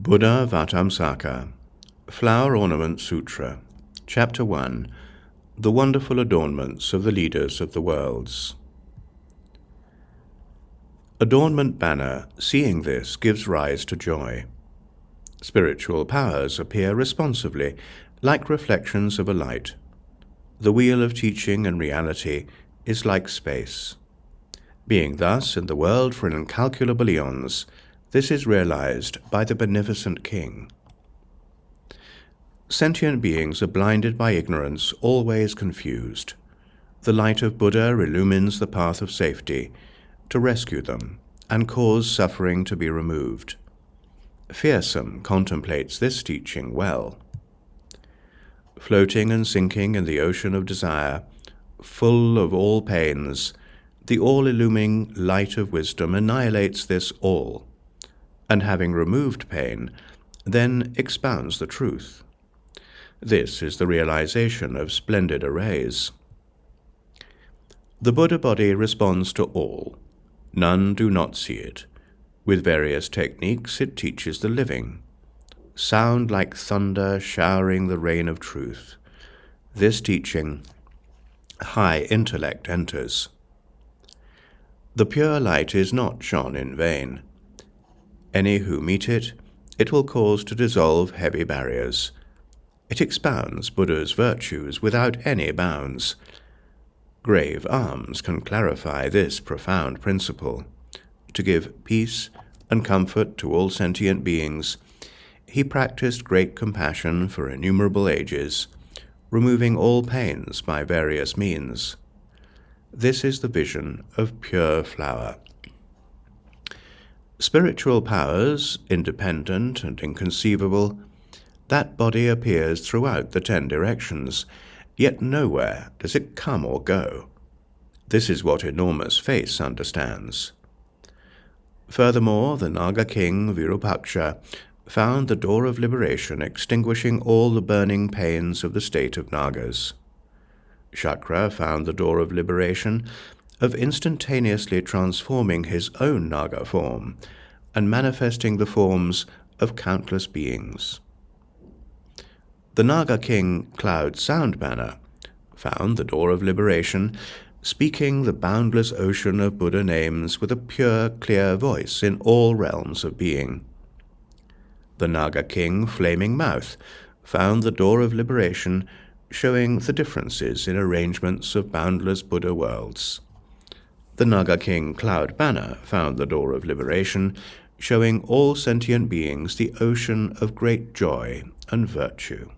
Buddhāvataṃsaka Flower Ornament Sutra, Chapter 1, The Wonderful Adornments of the Leaders of the Worlds. Adornment banner, seeing this, gives rise to joy. Spiritual powers appear responsively, like reflections of a light. The wheel of teaching and reality is like space. Being thus in the world for incalculable eons, this is realized by the beneficent king. Sentient beings are blinded by ignorance, always confused. The light of Buddha illumines the path of safety to rescue them and cause suffering to be removed. Fearsome contemplates this teaching well. Floating and sinking in the ocean of desire, full of all pains, the all-illuming light of wisdom annihilates this all, and having removed pain, then expounds the truth. This is the realization of splendid arrays. The Buddha body responds to all. None do not see it. With various techniques it teaches the living. Sound like thunder showering the rain of truth. This teaching, high intellect enters. The pure light is not shone in vain. Any who meet it, it will cause to dissolve heavy barriers. It expounds Buddha's virtues without any bounds. Grave alms can clarify this profound principle. To give peace and comfort to all sentient beings, he practiced great compassion for innumerable ages, removing all pains by various means. This is the vision of pure flower. Spiritual powers, independent and inconceivable, that body appears throughout the 10 directions, yet nowhere does it come or go. This is what enormous face understands. Furthermore, the Naga king Virupaksha found the door of liberation extinguishing all the burning pains of the state of Nagas. Chakra found the door of liberation of instantaneously transforming his own Naga form and manifesting the forms of countless beings. The Naga king Cloud Sound Banner found the door of liberation, speaking the boundless ocean of Buddha names with a pure, clear voice in all realms of being. The Naga king Flaming Mouth found the door of liberation, showing the differences in arrangements of boundless Buddha worlds. The Naga king Cloud Banner found the door of liberation, showing all sentient beings the ocean of great joy and virtue.